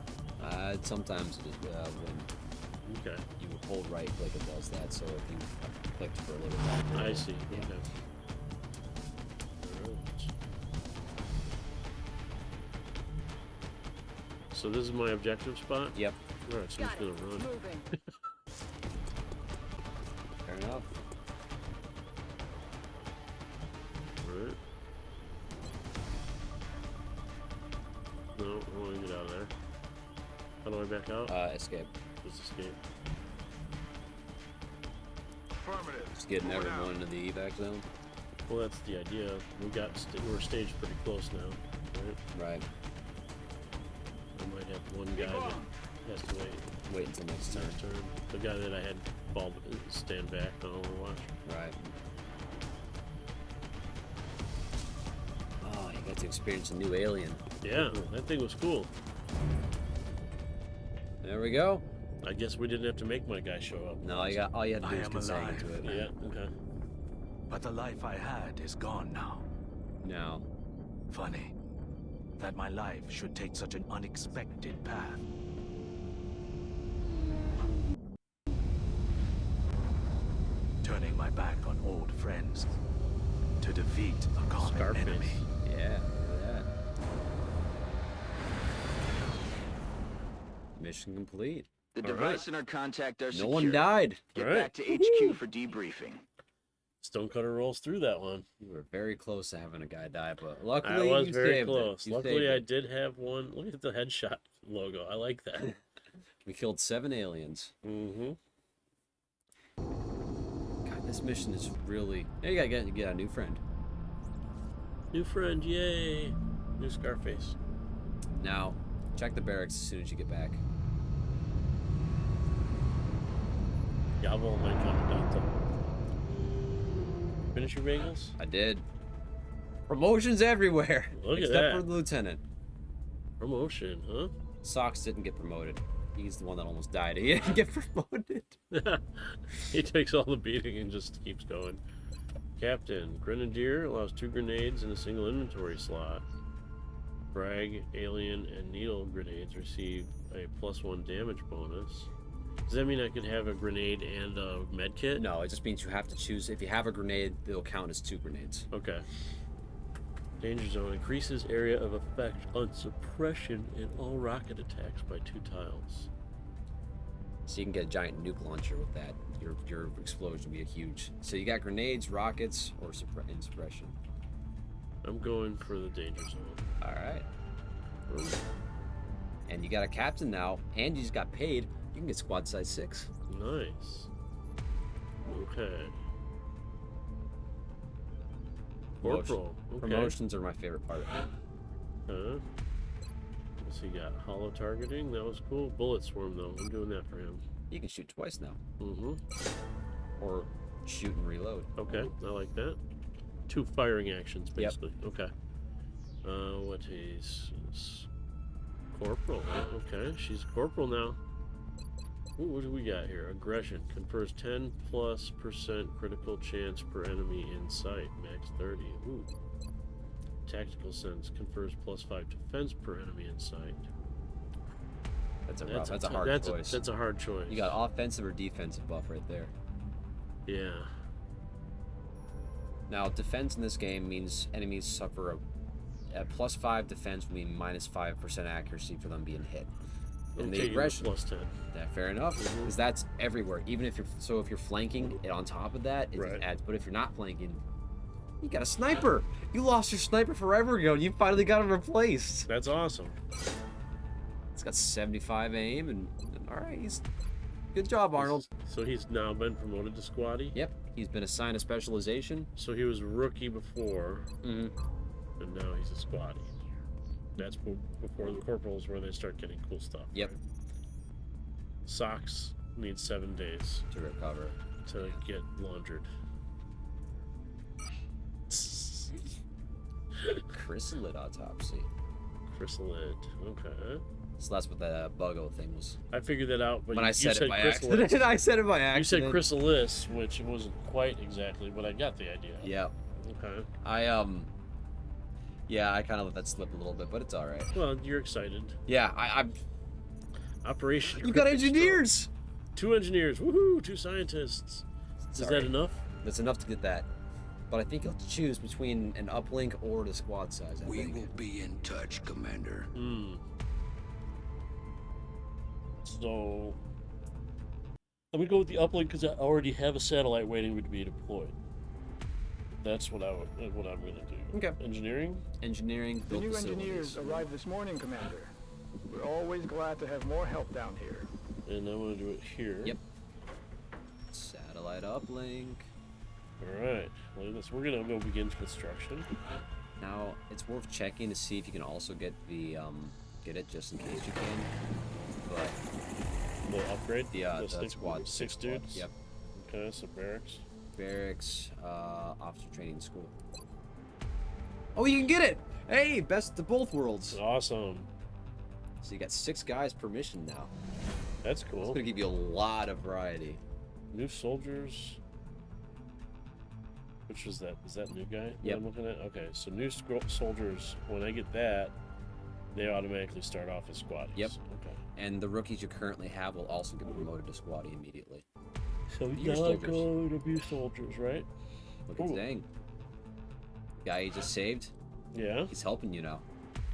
Sometimes it, when Okay. you hold right click, it does that, so I think I clicked for a little bit. I see. Yeah. Okay. Alright. So this is my objective spot? Yep. Alright, so I'm just gonna run. Moving. Fair enough. Alright. No, I want to get out of there. How do I back out? Escape. Just escape. Affirmative. Just getting Moving out. everyone into the evac zone. Well, that's the idea. We're staged pretty close now, right? Right. I might have one guy that has to Wait until next turn. turn. The guy that I had stand back on Overwatch. Right. Oh, you got to experience a new alien. Yeah, that thing was cool. There we go. I guess we didn't have to make my guy show up. No, all you had to do I is am consent alive. to it. Yeah, okay. But the life I had is gone now. No. Funny that my life should take such an unexpected path. Turning my back on old friends to defeat a common Scarface. enemy. Yeah, look at that. Mission complete. The All device right. and our contact are No secure. one died. Get All right. back to HQ for debriefing. Stonecutter rolls through that one. You were very close to having a guy die, but I luckily was you very saved it. close. You Luckily, saved I it. did have one. Look at the headshot logo. I like that. We killed 7 aliens. Mm-hmm. God, this mission is really... Hey, you gotta get a new friend. New friend, yay! New Scarface. Now, check the barracks as soon as you get back. Gobble my commandante. Finish your bagels? I did. Promotions everywhere. Look at except that. for the lieutenant. Promotion, huh? Sox didn't get promoted. He's the one that almost died. He didn't get promoted. He takes all the beating and just keeps going. Captain, Grenadier allows 2 grenades in a single inventory slot. Frag, alien, and needle grenades receive a +1 damage bonus. Does that mean I could have a grenade and a med kit? No, it just means you have to choose. If you have a grenade, it'll count as 2 grenades. Okay. Danger zone increases area of effect on suppression in all rocket attacks by 2 tiles. So you can get a giant nuke launcher with that. Your explosion will be a huge. So you got grenades, rockets, or suppression. I'm going for the danger zone. All right. And you got a captain now, and you just got paid. You can get squad size 6. Nice. Okay. Corporal. Okay. Promotions are my favorite part of it. Huh? What's he got? Hollow targeting? That was cool. Bullet swarm, though. I'm doing that for him. You can shoot twice now, Mm-hmm. or shoot and reload. Okay, I like that. 2 firing actions, basically. Okay. What is corporal? Okay, she's corporal now. Ooh, what do we got here? Aggression confers 10+% critical chance per enemy in sight, max 30. Ooh. Tactical sense confers +5 defense per enemy in sight. That's a hard choice. That's a hard choice. You got offensive or defensive buff right there. Yeah. Now, defense in this game means enemies suffer a +5 defense will mean -5% accuracy for them being hit. And the aggression, +10. yeah, fair enough, because that's everywhere. Even if you're flanking, and on top of that, it Right. adds. But if you're not flanking, you got a sniper. You lost your sniper forever ago, and you finally got him replaced. That's awesome. It's got 75 aim, and all right, good job, Arnold. So he's now been promoted to squatty. Yep, he's been assigned a specialization. So he was rookie before, Mm-hmm. and now he's a squatty. That's before the corporals, where they start getting cool stuff. Yep. Right? Socks need 7 days To recover. to get laundered. Chrysalid autopsy. Chrysalid. Okay. So that's what the buggo thing was. I figured that out, but When you, I said you it by chrysalis. accident. I said it by You said accident. chrysalis, which wasn't quite exactly, but I got the idea. Yeah. Okay. Yeah, I kind of let that slip a little bit, but it's all right. Well, you're excited. Yeah, I'm. Operation. You got Cryptic Storm. engineers. 2 engineers. Woohoo! 2 scientists. Is Sorry. that enough? That's enough to get that. But I think you'll choose between an uplink or the squad size. I We think. will be in touch, Commander. So let me go with the uplink because I already have a satellite waiting to be deployed. That's what I'm gonna do. Okay. Engineering. Engineering. The Build new facilities. engineers arrived this morning, Commander. We're always glad to have more help down here. And I'm gonna do it here. Yep. Satellite uplink. All right. Look at this. We're gonna go begin construction. Now it's worth checking to see if you can also get the get it just in case you can. But The upgrade. the six, squad. 6 squad, dudes. Yep. Okay. So barracks. Barracks, officer training school. Oh, you can get it! Hey, best of both worlds. Awesome. So you got 6 guys per mission now. That's It's cool. gonna give you a lot of variety. New soldiers. Which was that? Is that new guy that Yep. I'm looking at? Okay, so new soldiers, when I get that, they automatically start off as squaddies. Yep. Okay. And the rookies you currently have will also get promoted to squaddie immediately. So Your now soldiers. going to be soldiers, right? Look at Ooh. Zhang. Guy you just saved, Yeah. he's helping you now.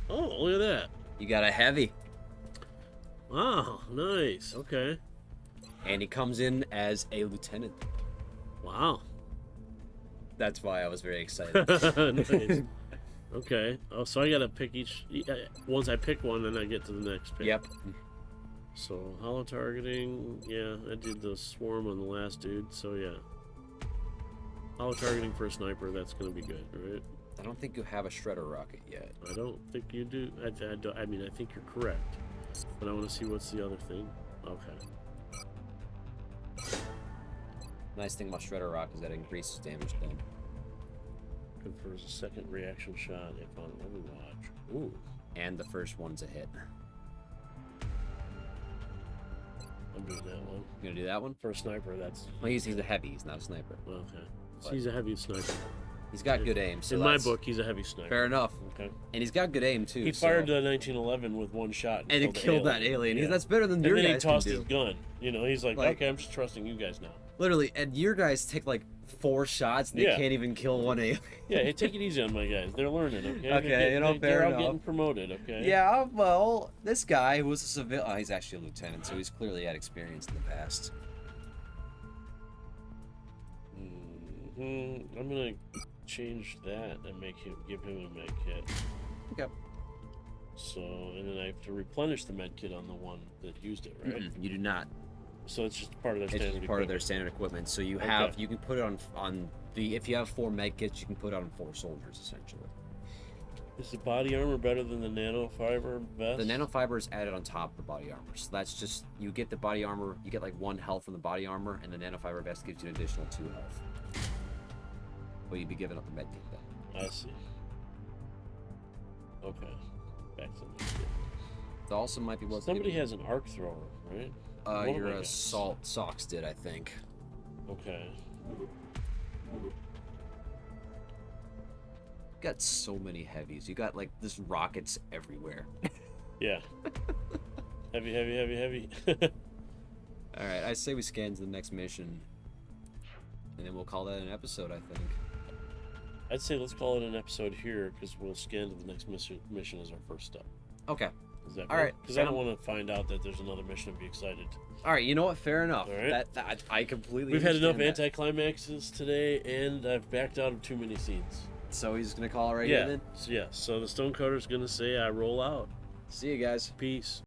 Oh, look at that. You got a heavy. Wow, nice. Okay. And he comes in as a lieutenant. Wow. That's why I was very excited. Nice. Okay. Oh, so I gotta pick each. Once I pick one, then I get to the next pick. Yep. So hollow targeting. Yeah, I did the swarm on the last dude. So yeah. Hollow targeting for a sniper. That's gonna be good, right? I don't think you have a shredder rocket yet. I don't think you do. I mean, I think you're correct. But I want to see what's the other thing. Okay. Nice thing about shredder rocket is that it increases damage done. Confers a second reaction shot if on Overwatch. Ooh. And the first one's a hit. I'm doing that one. You gonna do that one? For a sniper, that's... Well, he's a heavy. He's not a sniper. Okay. So But- he's a heavy sniper. He's got good aim. So In my that's book, he's a heavy sniper. fair enough. Okay. And he's got good aim too. He so- fired the 1911 with one shot. and it the killed that alien. Yeah. That's better than And your then he guys tossed can his do. gun. You know, he's like, Like- okay, I'm just trusting you guys now. Literally, and your guys take like 4 shots and they Yeah. can't even kill one alien. Yeah, hey, take it easy on my guys. They're learning, okay? Okay, They're you know, they're fair out enough. getting promoted, okay? Yeah, well, this guy who was a civilian, oh, he's actually a lieutenant, so he's clearly had experience in the past. I'm gonna change that and give him a med kit. Okay. So, and then I have to replenish the med kit on the one that used it, right? You do not. So it's just part of their It's standard just part of their equipment. standard equipment. So you Okay. have, you can put it on the, if you have 4 med kits, you can put it on 4 soldiers, essentially. Is the body armor better than the nanofiber vest? The nanofiber is added on top of the body armor. So that's just, you get the body armor, you get like 1 health from the body armor, and the nanofiber vest gives you an additional 2 health. But you'd be giving up the med kit then. I see. Okay. Back to the med kit. It also might be worth Somebody giving- has an arc thrower, right? One of your my guys. assault socks did, I think. Okay. Got so many heavies. You got like this rockets everywhere. Yeah. Heavy, heavy, heavy, heavy. All right, I say we scan to the next mission, and then we'll call that an episode. I think. I'd say let's call it an episode here because we'll scan to the next mission as our first step. Okay. Is that All right, Because I don't want to find out that there's another mission and be excited. All right. You know what? Fair enough. All right. That I completely. We've had enough understand that. anticlimaxes today, and I've backed out of too many scenes. So he's gonna call it right Yeah. here then. So, yeah. So the Stonecutter is gonna say, "I roll out." See you guys. Peace.